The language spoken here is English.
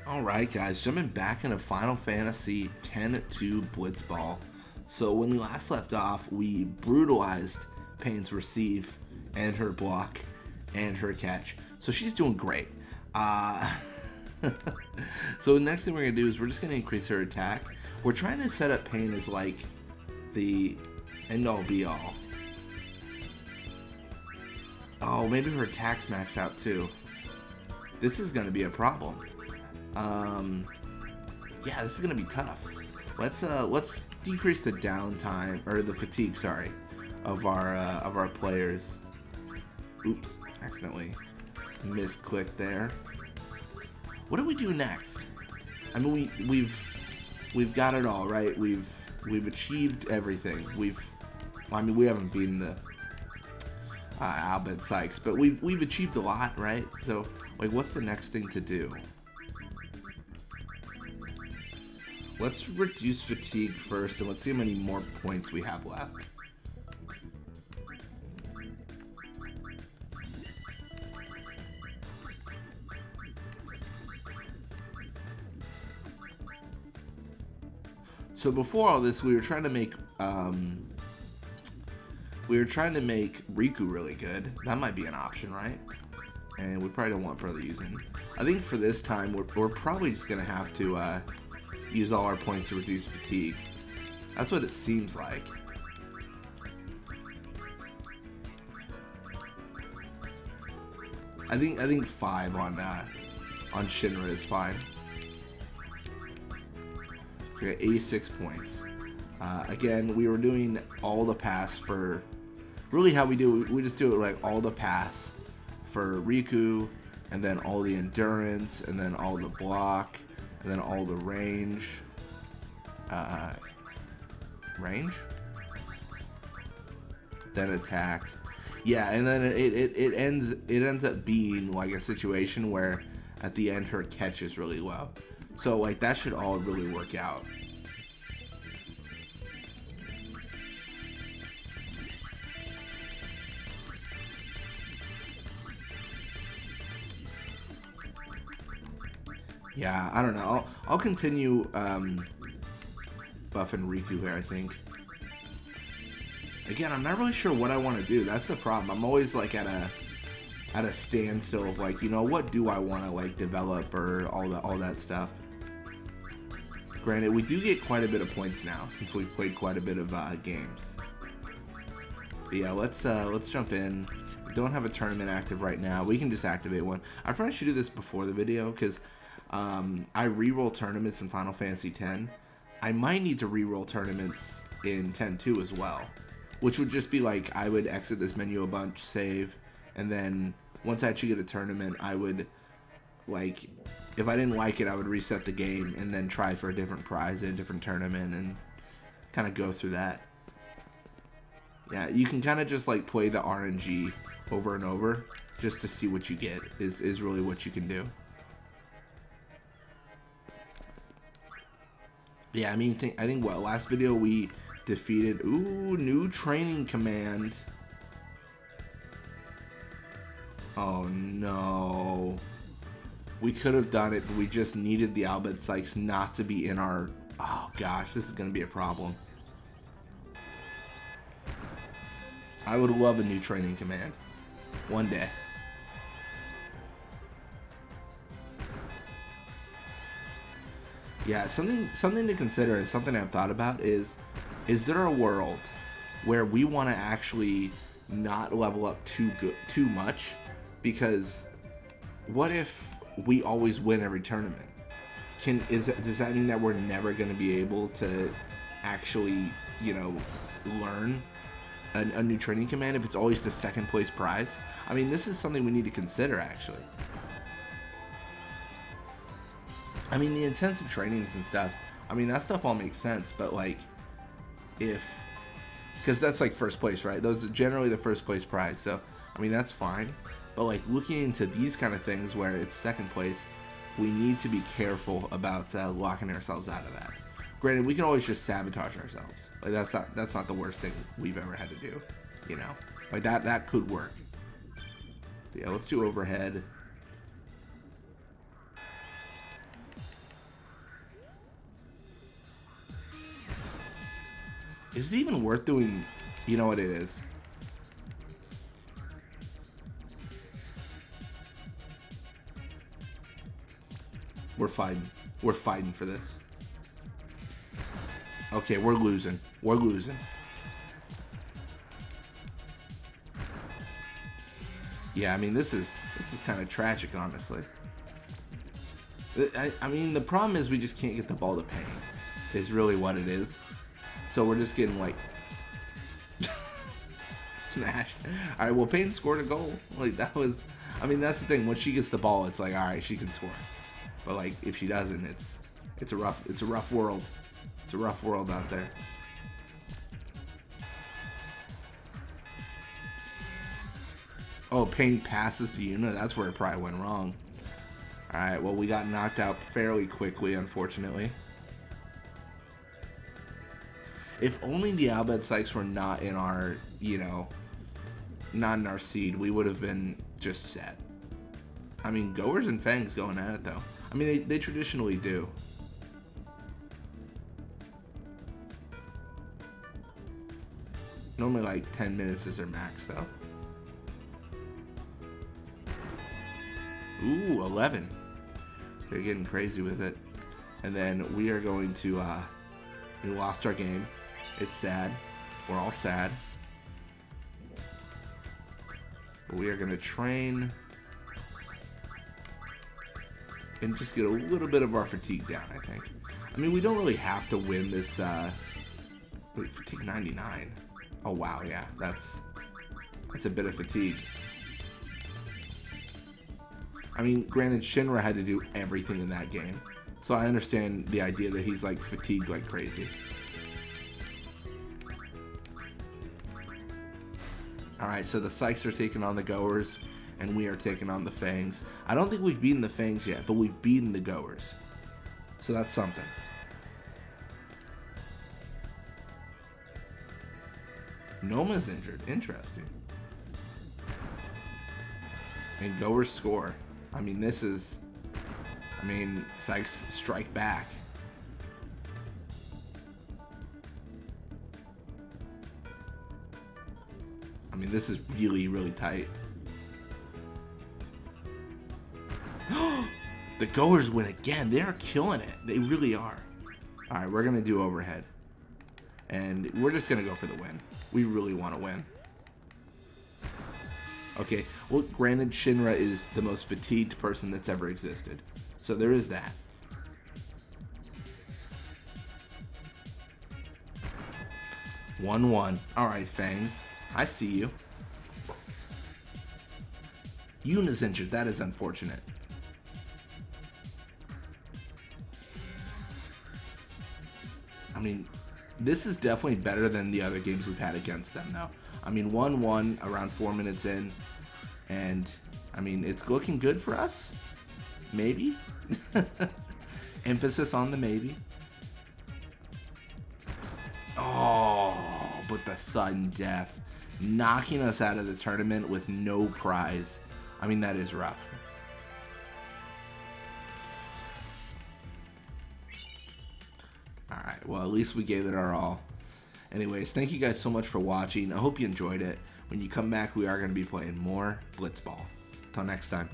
Alright guys, jumping back into Final Fantasy X-2 Blitzball. So when we last left off, we brutalized Payne's receive and her block and her catch. So she's doing great. So the next thing we're going to do is we're just going to increase her attack. We're trying to set up Payne as like the end-all be-all. Oh, maybe her attack's maxed out too. This is going to be a problem. Yeah, this is gonna be tough. Let's decrease the downtime or the fatigue, sorry, of our players. Oops, accidentally misclicked there. What do we do next? I mean, we've got it all, right? We've achieved everything. I mean, we haven't beaten the Albert Sykes, but we've achieved a lot, right? So, like, what's the next thing to do? Let's reduce fatigue first, and let's see how many more points we have left. So before all this, we were trying to make Riku really good. That might be an option, right? And we probably don't want Brother using. I think for this time, we're probably just gonna have to use all our points to reduce fatigue. That's what it seems like. I think 5 on Shinra is fine. So we got 86 points. Again, we were doing all the pass for. Really, how we do it, we just do it like all the pass for Riku, and then all the endurance, and then all the block. And then all the range. Then attack. Yeah, and then it ends up being like a situation where at the end her catch is really low. So like that should all really work out. Yeah, I don't know. I'll continue buffing Riku here, I think. Again, I'm not really sure what I want to do. That's the problem. I'm always like at a standstill of like, you know, what do I want to like develop or all that stuff. Granted, we do get quite a bit of points now since we've played quite a bit of games. But yeah, let's jump in. We don't have a tournament active right now. We can just activate one. I probably should do this before the video because I reroll tournaments in Final Fantasy X. I might need to reroll tournaments in X-2 as well, which would just be like I would exit this menu a bunch, save, and then once I actually get a tournament, I would like, if I didn't like it, I would reset the game and then try for a different prize in a different tournament and kind of go through that. Yeah, you can kind of just like play the RNG over and over just to see what you get is really what you can do. Yeah, I mean, I think what, last video we defeated, new training command. Oh no. We could have done it, but we just needed the Albert Sykes not to be in our, oh gosh, this is going to be a problem. I would love a new training command. One day. Yeah, something to consider and something I've thought about is there a world where we want to actually not level up too much? Because what if we always win every tournament? Does that mean that we're never going to be able to actually, you know, learn a new training command if it's always the second place prize? I mean, this is something we need to consider actually. I mean, the intensive trainings and stuff, I mean, that stuff all makes sense, but like, because that's like first place, right? Those are generally the first place prize, so, I mean, that's fine. But like, looking into these kind of things where it's second place, we need to be careful about locking ourselves out of that. Granted, we can always just sabotage ourselves. Like, that's not the worst thing we've ever had to do, you know? Like, that could work. But yeah, let's do overhead. Is it even worth doing? You know what it is? We're fighting. We're fighting for this. Okay, we're losing. We're losing. Yeah, I mean, this is kind of tragic, honestly. I mean, the problem is we just can't get the ball to Payne, is really what it is. So we're just getting, like, smashed. All right, well, Payne scored a goal. Like, that was, I mean, that's the thing. Once she gets the ball, it's like, all right, she can score. But, like, if she doesn't, it's a rough world. It's a rough world out there. Oh, Payne passes to Yuna. That's where it probably went wrong. Alright, well, we got knocked out fairly quickly, unfortunately. If only the Albed Sykes were not in our, you know, not in our seed, we would have been just set. I mean, Goers and Fangs going at it, though. I mean, they traditionally do. Normally, like, 10 minutes is their max, though. Ooh, 11. They're getting crazy with it. And then we are going to, we lost our game. It's sad. We're all sad. But we are going to train and just get a little bit of our fatigue down, I think. I mean, we don't really have to win this, wait, fatigue 99. Oh, wow, yeah, that's a bit of fatigue. I mean, granted, Shinra had to do everything in that game. So I understand the idea that he's, like, fatigued like crazy. Alright, so the Sykes are taking on the Goers, and we are taking on the Fangs. I don't think we've beaten the Fangs yet, but we've beaten the Goers. So that's something. Noma's injured. Interesting. And Goers score. I mean, this is... I mean, Sykes strike back. I mean, this is really, really tight. The Goers win again. They are killing it. They really are. Alright, we're going to do overhead. And we're just going to go for the win. We really want to win. Okay, well, granted, Shinra is the most fatigued person that's ever existed. So there is that. One. Alright, Fangs. I see you. Yuna's injured. That is unfortunate. I mean, this is definitely better than the other games we've had against them, though. I mean, 1-1 around 4 minutes in. And, I mean, it's looking good for us. Maybe. Emphasis on the maybe. Oh, but the sudden death. Knocking us out of the tournament with no prize. I mean, that is rough. Alright, well, at least we gave it our all. Anyways, thank you guys so much for watching. I hope you enjoyed it. When you come back, we are going to be playing more Blitzball. Until next time.